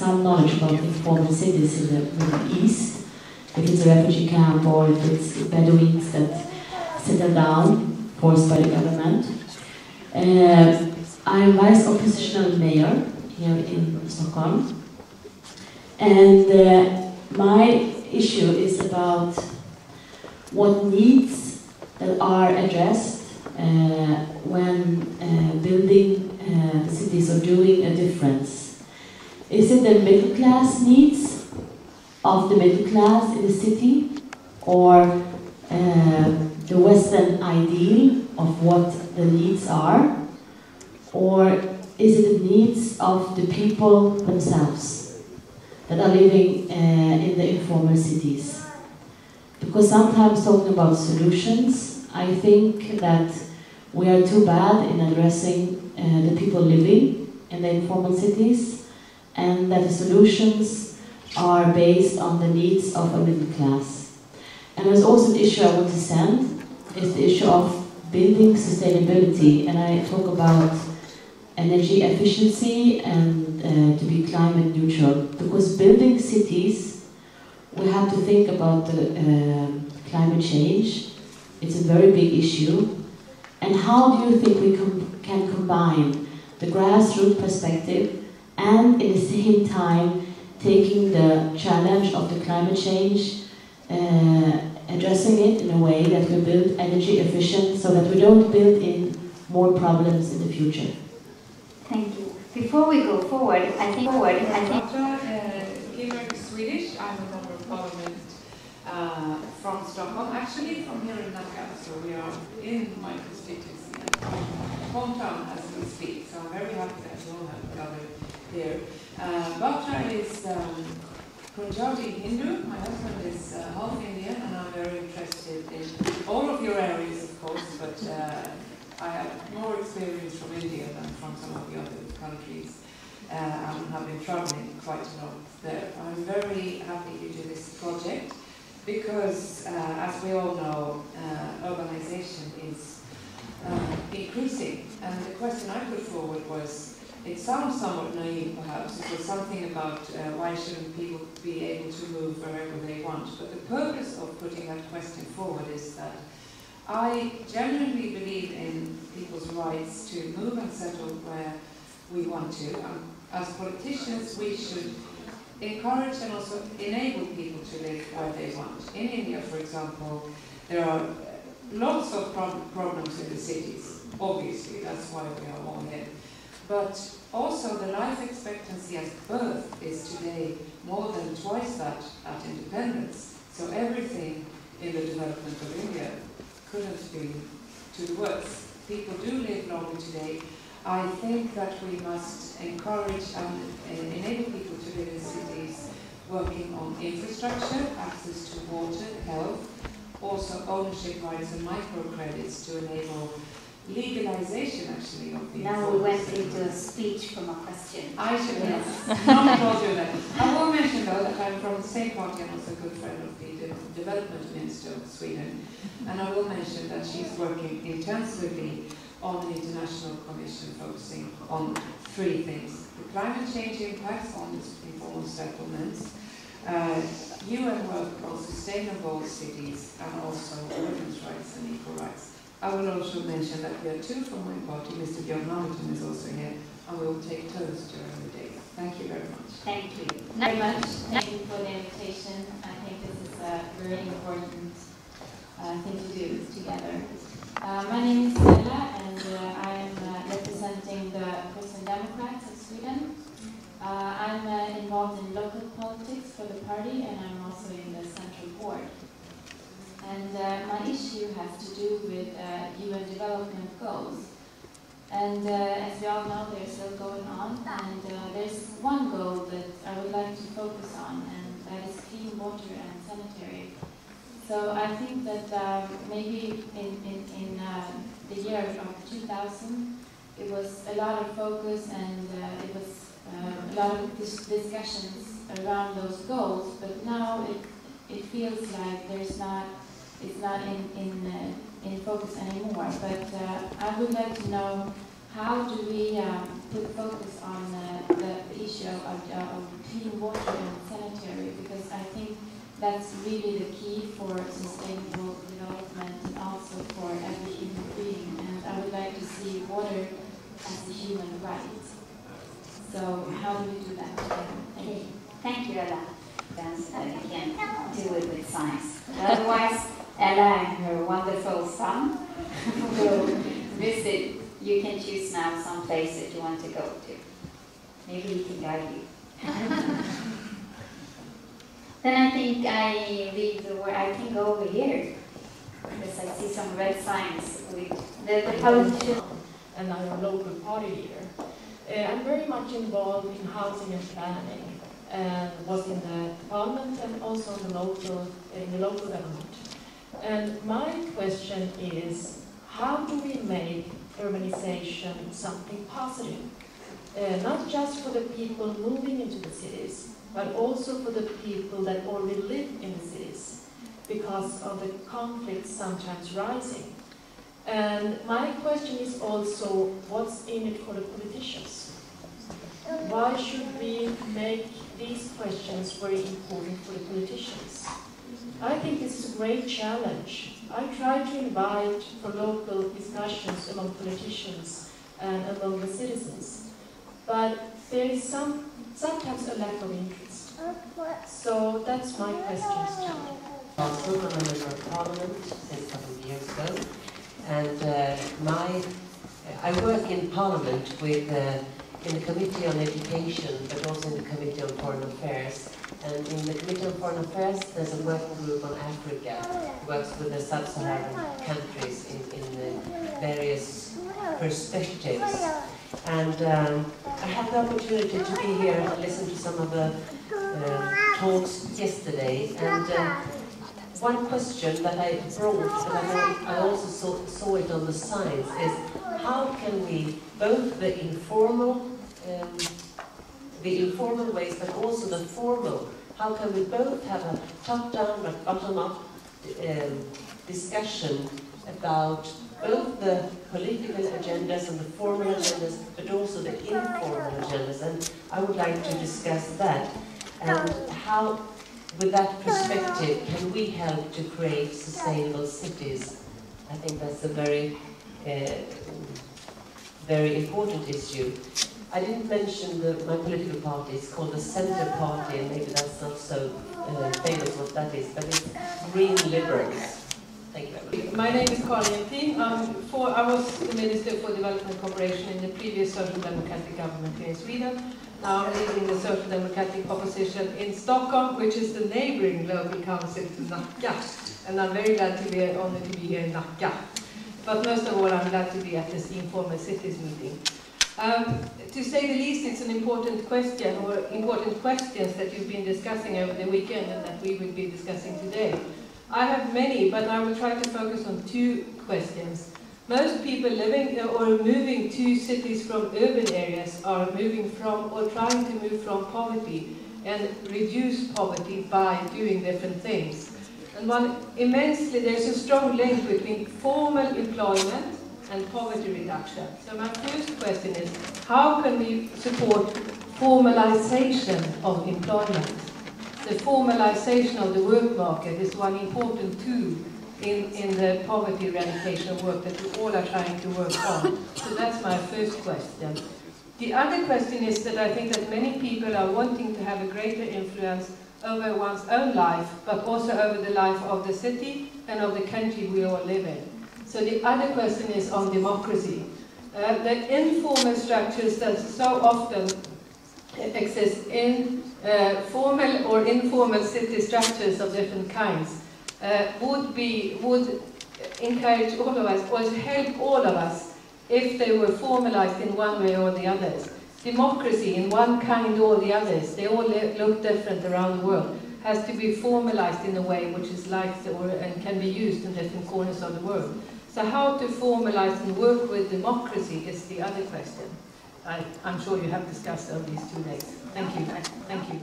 some knowledge about informal cities in the Middle East, if it's a refugee camp or if it's Bedouins that settle down, forced by the government. I'm vice oppositional mayor here in Stockholm, and my issue is about what needs that are addressed when building the cities or doing a difference. Is it the middle class needs of the middle class in the city, or the Western ideal of what the needs are, or is it the needs of the people themselves that are living in the informal cities? Because sometimes talking about solutions, I think that we are too bad in addressing the people living in the informal cities, and that the solutions are based on the needs of a middle class. And there's also an issue I want to send, is the issue of building sustainability, and I talk about energy efficiency and to be climate neutral. Because building cities, we have to think about the climate change. It's a very big issue. And how do you think we can combine the grassroots perspective and at the same time taking the challenge of the climate change, addressing it in a way that we build energy efficient so that we don't build in more problems in the future? Thank you. Before we go forward, I think Swedish. I'm a member of parliament from Stockholm, actually from here in Nacka, so we are in my constituency, hometown as we speak, so I'm very happy that you all have gathered here. Batra is Punjabi Hindu, my husband is half Indian, and I'm very interested in all of your areas, of course, but I have more experience from India than from some of the other countries. And have been traveling quite a lot there. I'm very happy to do this project because, as we all know, urbanization is increasing. And the question I put forward was, it sounds somewhat naive perhaps, it was something about why shouldn't people be able to move wherever they want. But the purpose of putting that question forward is that I genuinely believe in people's rights to move and settle where we want to. As politicians, we should encourage and also enable people to live where they want. In India, for example, there are lots of problems in the cities. Obviously, that's why we are all here. But also the life expectancy at birth is today more than twice that at independence. So everything in the development of India couldn't be to the worse. People do live longer today. I think that we must encourage and enable people to live in cities working on infrastructure, access to water, health, also ownership rights and microcredits to enable legalization actually of the Now we went into a speech from a question. I should have not told you that. I will mention though that I'm from the same party and also a good friend of the Development Minister of Sweden. And I will mention that she's working intensively on an international commission focusing on three things: the climate change impacts on informal settlements, UN work on sustainable cities, and also women's rights and equal rights. I will also mention that we are two from my party. Mr. Björn Hamilton is also here, and we will take turns during the day. Thank you very much. Thank you. Very much. Thank you for the invitation. I think this is a very important thing to do together. My name is Stella, and I am representing the Christian Democrats of Sweden. I'm involved in local politics for the party, and I'm also in the central board. And my issue has to do with UN development goals. And as we all know, they're still going on, and there's one goal that I would like to focus on, and that is clean water and sanitary. So I think that maybe in the year of 2000, it was a lot of focus and it was a lot of discussions around those goals, but now it feels like it's not in focus anymore. But I would like to know, how do we put focus on the issue of of clean water and sanitary, because I think that's really the key for sustainable development and also for every human being. And I would like to see water as a human right. So how do we do that together? Thank you. Thank you, Ella. You can't do it with science. Otherwise, Ella and her wonderful son will visit. You can choose now some place that you want to go to. Maybe he can guide you. Then I think I leave the word. I can go over here because I see some red signs with the politician. And I'm a local party leader. I'm very much involved in housing and planning, and was in the parliament and also in the local government. And my question is, how do we make urbanization something positive? Not just for the people moving into the cities, but also for the people that already live in the cities, because of the conflicts sometimes rising. And my question is also, what's in it for the politicians? Why should we make these questions very important for the politicians? I think this is a great challenge. I try to invite for local discussions among politicians and among the citizens, but there is sometimes a lack of interest. So that's my questions to you. I'm a member of Parliament since a couple of years ago, and I work in Parliament with in the Committee on Education, but also in the Committee on Foreign Affairs. And in the Committee on Foreign Affairs, there's a working group on Africa, who works with the sub-Saharan countries in various perspectives. And I had the opportunity to be here and listen to some of the talks yesterday. And one question that I brought, and I also saw it on the signs, is how can we, both the informal ways, but also the formal, how can we both have a top-down but bottom-up discussion about both the political agendas and the formal agendas, but also the informal agendas? And I would like to discuss that, and how, with that perspective, can we help to create sustainable cities? I think that's a very, very important issue. I didn't mention my political party. It's called the Centre Party, and maybe that's not so famous what that is, but it's Green Liberals. Thank you very much. My name is Karin Jentin. I was the Minister for Development Cooperation in the previous Social Democratic government here in Sweden. Now I'm leading the Social Democratic opposition in Stockholm, which is the neighbouring local council to Nacka. And I'm very glad to be honoured to be here in Nacka. But most of all, I'm glad to be at this Informal Cities meeting. To say the least, it's an important question, or important questions that you've been discussing over the weekend and that we will be discussing today. I have many, but I will try to focus on two questions. Most people living or moving to cities from urban areas are moving from or trying to move from poverty and reduce poverty by doing different things. And there's a strong link between formal employment and poverty reduction. So my first question is, how can we support formalization of employment? The formalization of the work market is one important tool in the poverty eradication work that we all are trying to work on. So that's my first question. The other question is that I think that many people are wanting to have a greater influence over one's own life, but also over the life of the city and of the country we all live in. So the other question is on democracy. The informal structures that so often exist in formal or informal city structures of different kinds would encourage all of us, or help all of us, if they were formalized in one way or the others. Democracy in one kind or the others, they all look different around the world, has to be formalized in a way which is liked and can be used in different corners of the world. So how to formalize and work with democracy is the other question. I'm sure you have discussed over these 2 days. Thank you. Thank you.